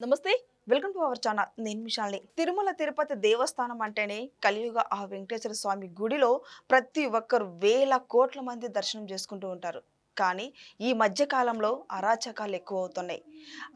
నమస్తే. Welcome to our channel. నేను మిషాల్ని. తిరుమల తిరుపతి దేవస్థానం అంటేనే కలియుగ ఆ వెంకటేశ్వర స్వామి గుడిలో ప్రతి ఒక్కరు వేల కోట్ల మంది దర్శనం చేసుకుంటూ ఉంటారు. కానీ ఈ మధ్య కాలంలో అరాచకాలు ఎక్కువ అవుతున్నాయి.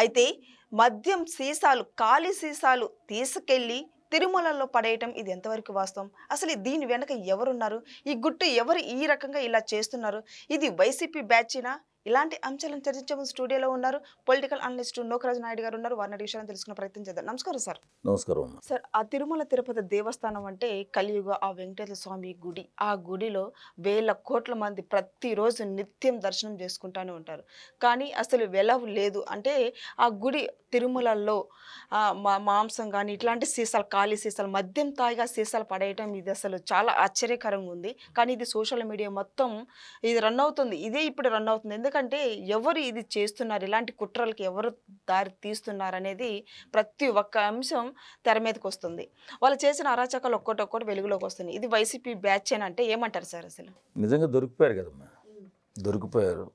అయితే మద్యం సీసాలు, ఖాళీ సీసాలు తీసుకెళ్ళి తిరుమలలో పడేయటం ఇది ఎంతవరకు వాస్తవం? అసలు దీని వెనక ఎవరున్నారు? ఈ గుట్టు ఎవరు ఈ రకంగా ఇలా చేస్తున్నారు? ఇది వైసీపీ బ్యాచేనా? ఇలాంటి అంశాలను చర్చించే ముందు స్టూడియోలో ఉన్నారు పొలిటికల్ అనలిస్ట్ నోకరాజు నాయుడు గారు ఉన్నారు. వారిని విషయాలను తెలుసుకునే ప్రయత్నం చేద్దాం. నమస్కారం సార్. నమస్కారం. సార్, ఆ తిరుమల తిరుపతి దేవస్థానం అంటే కలియుగ ఆ వెంకటేశ్వర స్వామి గుడి. ఆ గుడిలో వేల కోట్ల మంది ప్రతిరోజు నిత్యం దర్శనం చేసుకుంటానే ఉంటారు. కానీ అసలు వెలవు లేదు. అంటే ఆ గుడి తిరుమలలో మాంసం కానీ ఇట్లాంటి సీసాలు, ఖాళీ సీసాలు, మద్యం తాగిగా సీసాలు పడేయటం ఇది అసలు చాలా ఆశ్చర్యకరంగా ఉంది. కానీ ఇది సోషల్ మీడియా మొత్తం ఇది రన్ అవుతుంది. ఇదే ఇప్పుడు రన్ అవుతుంది. ఎందుకంటే ఎవరు ఇది చేస్తున్నారు, ఇలాంటి కుట్రలకి ఎవరు దారి తీస్తున్నారు అనేది ప్రతి ఒక్క అంశం తెర మీదకి వస్తుంది. వాళ్ళు చేసిన అరాచకాలు ఒక్కొక్కటి వెలుగులోకి వస్తుంది. ఇది వైసీపీ బ్యాచ్ అని అంటే ఏమంటారు సార్? అసలు నిజంగా దొరికిపోయారు కదమ్మా. దొరికిపోయారు.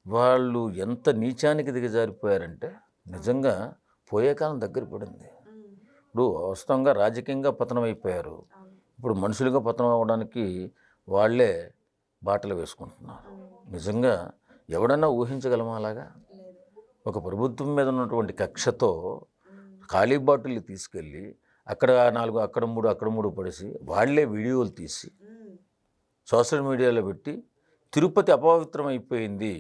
వాళ్ళు ఎంత నీచానికి దిగజారిపోయారంటే నిజంగా పోయే కాలం దగ్గర పడింది. ఇప్పుడు వాస్తవంగా రాజకీయంగా పతనం అయిపోయారు. ఇప్పుడు మనుషులుగా పతనం అవ్వడానికి వాళ్ళే బాటలు వేసుకుంటున్నారు. నిజంగా ఎవడన్నా ఊహించగలమా అలాగా? ఒక ప్రభుత్వం మీద ఉన్నటువంటి కక్షతో ఖాళీ బాటిల్ని తీసుకెళ్ళి అక్కడ 4, అక్కడ 3 పడేసి వాళ్ళే వీడియోలు తీసి సోషల్ మీడియాలో పెట్టి తిరుపతి అపవిత్రం అయిపోయింది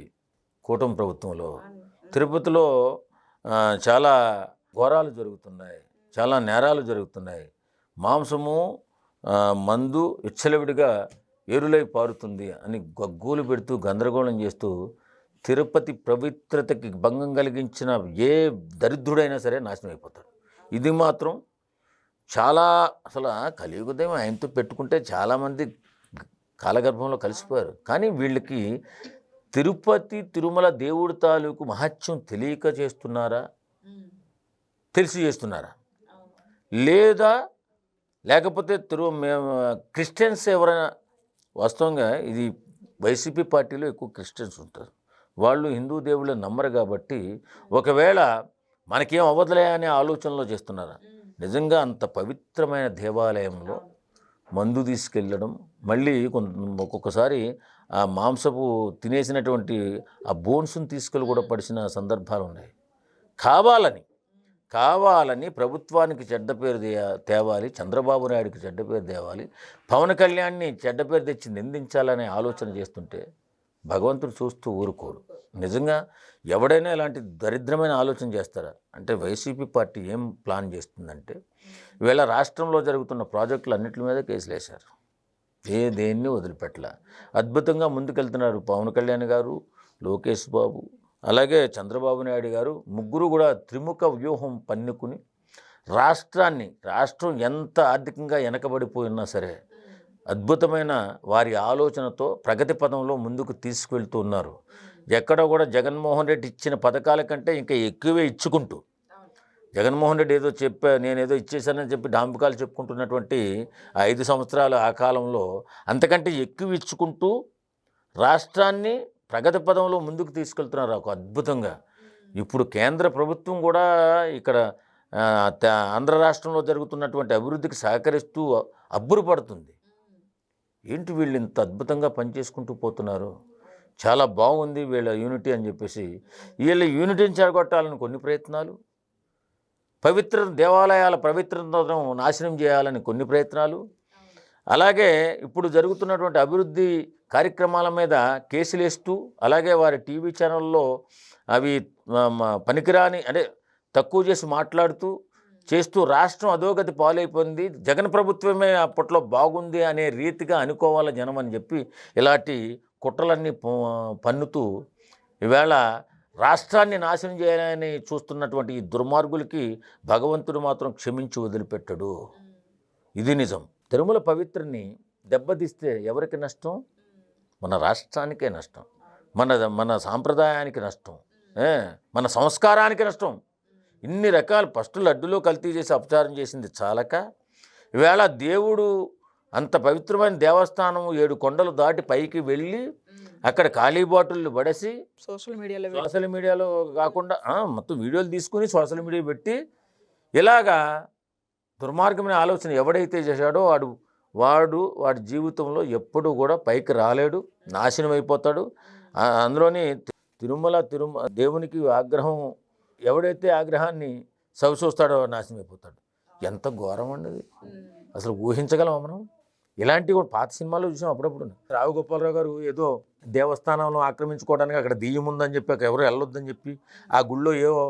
కూటమి ప్రభుత్వంలో. తిరుపతిలో చాలా ఘోరాలు జరుగుతున్నాయి, చాలా నేరాలు జరుగుతున్నాయి, మాంసము మందు విచ్చలవిడిగా ఏరులై పారుతుంది అని గగ్గోలు పెడుతూ గందరగోళం చేస్తూ తిరుపతి పవిత్రతకి భంగం కలిగించిన ఏ దరిద్రుడైనా సరే నాశనం అయిపోతాడు. ఇది మాత్రం చాలా అసలు కలియుగదయం ఆయనతో పెట్టుకుంటే చాలామంది కాలగర్భంలో కలిసిపోయారు. కానీ వీళ్ళకి తిరుమల దేవుడి తాలూకు మహత్యం తెలియక చేస్తున్నారా, తెలిసి చేస్తున్నారా, లేదా లేకపోతే క్రిస్టియన్స్ ఎవరైనా? వాస్తవంగా ఇది వైసీపీ పార్టీలో ఎక్కువ క్రిస్టియన్స్ ఉంటారు. వాళ్ళు హిందూ దేవుళ్ళని నమ్మరు కాబట్టి ఒకవేళ మనకేం అవ్వదులే అనే ఆలోచనలో చేస్తున్నారా? నిజంగా అంత పవిత్రమైన దేవాలయంలో మందు తీసుకెళ్ళడం, మళ్ళీ ఒక్కొక్కసారి ఆ మాంసపు తినేసినటువంటి ఆ బోన్స్ని తీసుకెళ్ళి కూడా పడిసిన సందర్భాలు ఉన్నాయి. కావాలని ప్రభుత్వానికి చెడ్డ పేరు తేవాలి, చంద్రబాబు నాయుడికి చెడ్డ పేరు తేవాలి, పవన్ కళ్యాణ్ని చెడ్డ పేరు తెచ్చి నిందించాలనే ఆలోచన చేస్తుంటే భగవంతుడు చూస్తూ ఊరుకోడు. నిజంగా ఎవడైనా ఇలాంటి దరిద్రమైన ఆలోచన చేస్తారా? అంటే వైసీపీ పార్టీ ఏం ప్లాన్ చేస్తుందంటే ఈవేళ రాష్ట్రంలో జరుగుతున్న ప్రాజెక్టులు అన్నింటి మీద కేసులు వేశారు. దేన్ని వదిలిపెట్టలే. అద్భుతంగా ముందుకెళ్తున్నారు పవన్ కళ్యాణ్ గారు, లోకేష్ బాబు, అలాగే చంద్రబాబు నాయుడు గారు. ముగ్గురు కూడా త్రిముఖ వ్యూహం పన్నుకుని రాష్ట్రం ఎంత ఆర్థికంగా వెనకబడిపోయినా సరే అద్భుతమైన వారి ఆలోచనతో ప్రగతి పదంలో ముందుకు తీసుకువెళ్తూ ఉన్నారు. ఎక్కడ కూడా జగన్మోహన్ రెడ్డి ఇచ్చిన పథకాల కంటే ఇంకా ఎక్కువే ఇచ్చుకుంటూ, జగన్మోహన్ రెడ్డి ఏదో నేనేదో ఇచ్చేసానని చెప్పి డాంబికాలు చెప్పుకుంటున్నటువంటి 5 సంవత్సరాల ఆ కాలంలో అంతకంటే ఎక్కువ ఇచ్చుకుంటూ రాష్ట్రాన్ని ప్రగతి పదంలో ముందుకు తీసుకెళ్తున్నారు ఒక అద్భుతంగా. ఇప్పుడు కేంద్ర ప్రభుత్వం కూడా ఇక్కడ ఆంధ్ర రాష్ట్రంలో జరుగుతున్నటువంటి అభివృద్ధికి సహకరిస్తూ అబ్బురపడుతుంది. ఏంటి వీళ్ళు ఇంత అద్భుతంగా పనిచేసుకుంటూ పోతున్నారు, చాలా బాగుంది వీళ్ళ యూనిటీ అని చెప్పేసి వీళ్ళ యూనిటీని చెడగొట్టాలని కొన్ని ప్రయత్నాలు, దేవాలయాల పవిత్రతను నాశనం చేయాలని కొన్ని ప్రయత్నాలు, అలాగే ఇప్పుడు జరుగుతున్నటువంటి అభివృద్ధి కార్యక్రమాల మీద కేసులు వేస్తూ, అలాగే వారి టీవీ ఛానల్లో అవి పనికిరాని అంటే తక్కువ చేసి మాట్లాడుతూ చేస్తూ రాష్ట్రం అధోగతి పాలైపోయింది, జగన్ ప్రభుత్వమే అప్పట్లో బాగుంది అనే రీతిగా అనుకోవాలి జనం అని చెప్పి ఇలాంటి కుట్రలన్నీ పన్నుతూ ఈవేళ రాష్ట్రాన్ని నాశనం చేయాలని చూస్తున్నటువంటి ఈ దుర్మార్గులకి భగవంతుడు మాత్రం క్షమించి వదిలిపెట్టడు. ఇది నిజం. తిరుమల పవిత్రని దెబ్బతీస్తే ఎవరికి నష్టం? మన రాష్ట్రానికే నష్టం, మన సాంప్రదాయానికి నష్టం, మన సంస్కారానికి నష్టం. ఇన్ని రకాల ఫస్ట్ లడ్డులో కల్తీ చేసి అపచారం చేసింది చాలక ఈవేళ దేవుడు అంత పవిత్రమైన దేవస్థానం 7 కొండలు దాటి పైకి వెళ్ళి అక్కడ ఖాళీ బాటిళ్ళు పడేసి సోషల్ మీడియాలో సోషల్ మీడియాలో కాకుండా మొత్తం వీడియోలు తీసుకుని సోషల్ మీడియా పెట్టి ఇలాగా దుర్మార్గమైన ఆలోచన ఎవడైతే చేశాడో వాడి జీవితంలో ఎప్పుడూ కూడా పైకి రాలేడు, నాశనం అయిపోతాడు. అందులోని తిరుమల దేవునికి ఆగ్రహం, ఎవడైతే ఆగ్రహాన్ని చూస్తాడో నాశనం అయిపోతాడు. ఎంత ఘోరం అండి, అసలు ఊహించగలమా మనం? ఇలాంటివి కూడా పాత సినిమాల్లో చూసాం అప్పుడప్పుడు. రావు గోపాలరావు గారు ఏదో దేవస్థానంలో ఆక్రమించుకోవడానికి అక్కడ దెయ్యం ఉందని చెప్పి అక్కడ ఎవరు వెళ్ళొద్దని చెప్పి ఆ గుళ్ళో ఏవో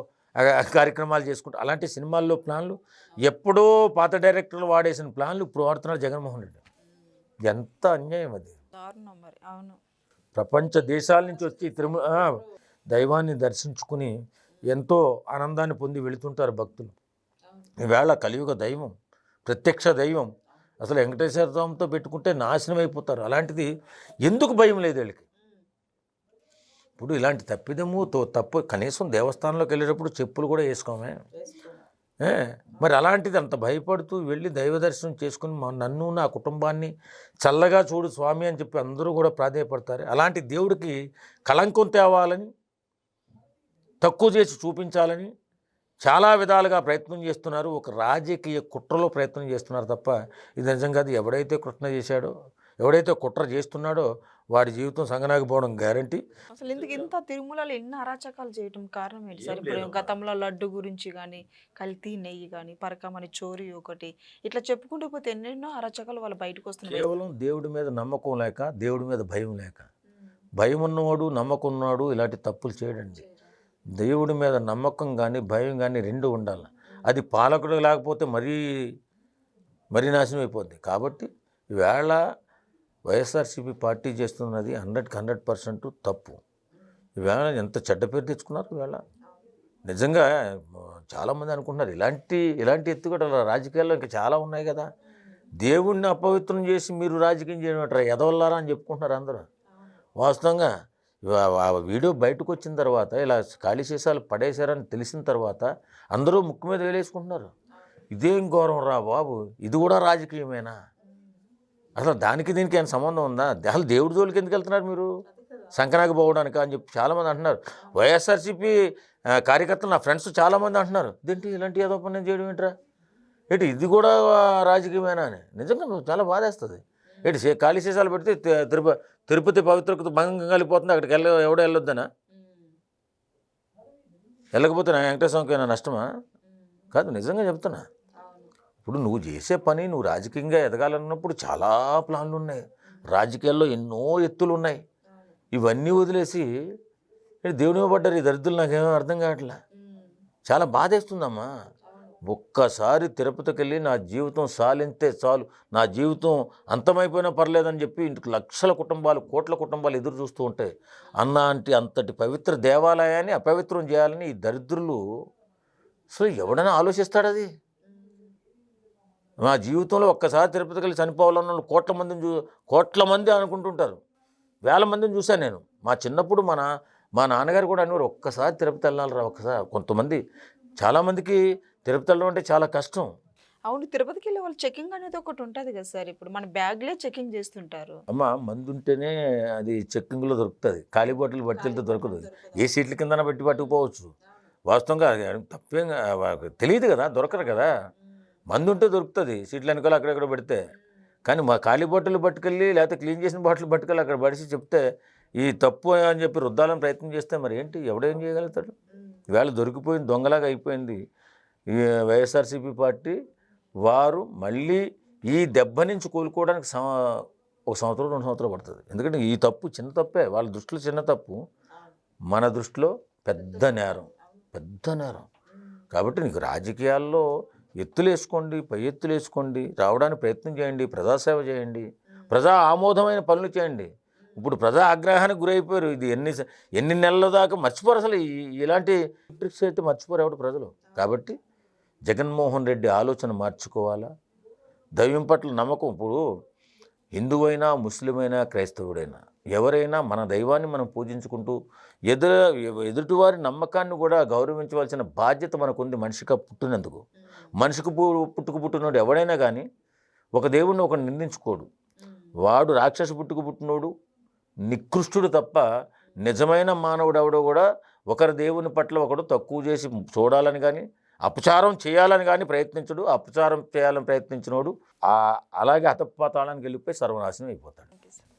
కార్యక్రమాలు చేసుకుంటారు. అలాంటి సినిమాల్లో ప్లాన్లు ఎప్పుడో పాత డైరెక్టర్లు వాడేసిన ప్లాన్లు ఇప్పుడు వాడుతున్నాడు జగన్మోహన్ రెడ్డి. ఎంత అన్యాయం అది. అవును, ప్రపంచ దేశాల నుంచి వచ్చి దైవాన్ని దర్శించుకుని ఎంతో ఆనందాన్ని పొంది వెళుతుంటారు భక్తులు. ఈవేళ కలియుగ దైవం, ప్రత్యక్ష దైవం అసలు వెంకటేశ్వర స్వామితో పెట్టుకుంటే నాశనం అయిపోతారు. అలాంటిది ఎందుకు భయం లేదు వీళ్ళకి? ఇప్పుడు ఇలాంటి తప్పు కనీసం దేవస్థానంలోకి వెళ్ళేటప్పుడు చెప్పులు కూడా వేసుకోమే. మరి అలాంటిది అంత భయపడుతూ వెళ్ళి దైవ దర్శనం చేసుకుని నన్ను నా కుటుంబాన్ని చల్లగా చూడు స్వామి అని చెప్పి అందరూ కూడా ప్రాధేయపడతారు. అలాంటి దేవుడికి కళంకం తేవాలని, తక్కువ చేసి చూపించాలని చాలా విధాలుగా ప్రయత్నం చేస్తున్నారు. ఒక రాజకీయ కుట్రలో ప్రయత్నం చేస్తున్నారు తప్ప ఇది నిజంగా అది ఎవడైతే కుట్ర చేస్తున్నాడో వాడి జీవితం సంగనాగిపోవడం గ్యారంటీ. అసలు ఇంత తిరుమలలో ఎన్ని అరాచకాలు చేయటం కారణం ఏంటి సార్? ఇప్పుడు గతంలో లడ్డు గురించి కానీ, కల్తీ నెయ్యి కానీ, పరకమని చోరీ ఒకటి, ఇట్లా చెప్పుకుంటూ పోతే ఎన్నెన్నో అరాచకాలు వాళ్ళు బయటకు వస్తున్నాయి. కేవలం దేవుడి మీద నమ్మకం లేక, దేవుడి మీద భయం లేక. భయం ఉన్నవాడు, నమ్మకం ఉన్నవాడు ఇలాంటి తప్పులు చేయడండి. దేవుడి మీద నమ్మకం కానీ భయం కానీ రెండు ఉండాలి. అది పాలకుడు లేకపోతే మరీ నాశనం అయిపోద్ది. కాబట్టి ఈవేళ వైఎస్ఆర్సీపీ పార్టీ చేస్తున్నది 100% తప్పు. ఈవేళ ఎంత చెడ్డ పేరు తెచ్చుకున్నారు. ఈవేళ నిజంగా చాలామంది అనుకుంటున్నారు ఇలాంటి ఎత్తుగడలు రాజకీయాల్లో ఇంకా చాలా ఉన్నాయి కదా. దేవుణ్ణి అపవిత్రం చేసి మీరు రాజకీయం చేయడం ఎదవల్లారా అని చెప్పుకుంటున్నారు అందరూ. వాస్తవంగా ఆ వీడియో బయటకు వచ్చిన తర్వాత ఇలా ఖాళీ సీసాలు పడేశారని తెలిసిన తర్వాత అందరూ ముక్కు మీద వేలేసుకుంటున్నారు. ఇదేం ఘోరం రా బాబు, ఇది కూడా రాజకీయమేనా? అసలు దానికి దీనికి ఏమైనా సంబంధం ఉందా? అసలు దేవుడి జోలికి ఎందుకు వెళ్తున్నారు మీరు? సంక్రాంతికి పోవడానికి అని చెప్పి చాలామంది అంటున్నారు. వైఎస్ఆర్సీపీ కార్యకర్తలు నా ఫ్రెండ్స్ చాలామంది అంటున్నారు, ఇదేంటి ఇలాంటి ఏదో పని చేయడం ఏంట్రా, ఇది కూడా రాజకీయమేనా అని. నిజంగా చాలా బాధేస్తుంది. ఖాళీ సీసాలు పెడితే తిరుపతి పవిత్రత భంగం కలిగిపోతుంది, అక్కడికి ఎవడో వెళ్ళొద్దనా? వెళ్ళకపోతే నా వెంకటేశ్వరకి ఏమైనా నష్టమా? కాదు, నిజంగా చెప్తున్నా. ఇప్పుడు నువ్వు చేసే పని, నువ్వు రాజకీయంగా ఎదగాలన్నప్పుడు చాలా ప్లాన్లు ఉన్నాయి, రాజకీయాల్లో ఎన్నో ఎత్తులు ఉన్నాయి. ఇవన్నీ వదిలేసి దేవుని పడ్డారు ఈ దరిద్రులు, నాకేమో అర్థం కావట్లే. చాలా బాధేస్తుందమ్మా. ఒక్కసారి తిరుపతికి వెళ్ళి నా జీవితం సాలింతే చాలు, నా జీవితం అంతమైపోయినా పర్లేదని చెప్పి ఇంటికి లక్షల కుటుంబాలు, కోట్ల కుటుంబాలు ఎదురు చూస్తూ ఉంటాయి. అంతటి పవిత్ర దేవాలయాన్ని అపవిత్రం చేయాలని ఈ దరిద్రులు అసలు ఎవడైనా ఆలోచిస్తాడు? అది నా జీవితంలో ఒక్కసారి తిరుపతికి వెళ్ళి చనిపోవాలన్న కోట్ల మంది అనుకుంటుంటారు. వేల మందిని చూశాను నేను. మా చిన్నప్పుడు మా నాన్నగారు కూడా అనేవారు, ఒక్కసారి తిరుపతి వెళ్ళాలిరా ఒక్కసారి. కొంతమంది చాలామందికి తిరుపతి వెళ్ళడం అంటే చాలా కష్టం. అవును, తిరుపతికి వెళ్ళే వాళ్ళు చెకింగ్ అనేది ఒకటి ఉంటుంది కదా సార్. ఇప్పుడు మన బ్యాగ్లే చెకింగ్ చేస్తుంటారు. అమ్మ, మందు ఉంటేనే అది చెక్కింగ్లో దొరుకుతుంది, ఖాళీ బాటిల్ పట్టుకెళ్తే దొరకదు. ఏ సీట్ల కింద పెట్టి పట్టుకుపోవచ్చు. వాస్తవంగా తప్పేం తెలియదు కదా, దొరకరు కదా. మందు ఉంటే దొరుకుతుంది సీట్ల వెనకాల అక్కడెక్కడ పెడితే. కానీ మా ఖాళీ బాటిల్ పట్టుకెళ్ళి లేకపోతే క్లీన్ చేసిన బాటిల్ పట్టుకెళ్ళి అక్కడ పడిచి చెప్తే ఈ తప్పు అని చెప్పి రుద్దాలని ప్రయత్నం చేస్తే మరి ఏంటి, ఎవడేం చేయగలుగుతాడు? ఈవేళ దొరికిపోయింది, దొంగలాగా అయిపోయింది ఈ వైఎస్ఆర్సీపీ పార్టీ. వారు మళ్ళీ ఈ దెబ్బ నుంచి కోలుకోవడానికి 1 సంవత్సరం 2 సంవత్సరాలు పడుతుంది. ఎందుకంటే ఈ తప్పు చిన్న తప్పే, వాళ్ళ దృష్టిలో చిన్న తప్పు, మన దృష్టిలో పెద్ద నేరం. కాబట్టి నీకు రాజకీయాల్లో ఎత్తులేసుకోండి, పై ఎత్తులేసుకోండి, రావడానికి ప్రయత్నం చేయండి, ప్రజాసేవ చేయండి, ప్రజా ఆమోదమైన పనులు చేయండి. ఇప్పుడు ప్రజా ఆగ్రహానికి గురైపోయారు. ఇది ఎన్ని నెలల దాకా మర్చిపోరు. అసలు ఇలాంటి ట్రిక్స్ అయితే మర్చిపోరు ఎవడు ప్రజలు. కాబట్టి జగన్మోహన్ రెడ్డి ఆలోచన మార్చుకోవాలా, దైవం పట్ల నమ్మకం. ఇప్పుడు హిందువైనా, ముస్లిమైనా, క్రైస్తవుడైనా ఎవరైనా మన దైవాన్ని మనం పూజించుకుంటూ ఎదుటివారి నమ్మకాన్ని కూడా గౌరవించవలసిన బాధ్యత మనకుంది. మనిషిగా పుట్టినందుకు, మనిషికి పుట్టుకున్నోడు ఎవడైనా కానీ ఒక దేవుణ్ణి ఒకడు నిందించుకోడు. వాడు రాక్షస పుట్టుకు పుట్టినోడు, నికృష్టుడు తప్ప నిజమైన మానవుడు ఎవడో కూడా ఒకరి దేవుని పట్ల ఒకడు తక్కువ చేసి చూడాలని కానీ అపచారం చేయాలని కానీ ప్రయత్నించడు. అపచారం చేయాలని ప్రయత్నించినోడు అలాగే అతపాతాళానికి వెళ్ళిపోయి సర్వనాశనం అయిపోతాడు. Okay sir.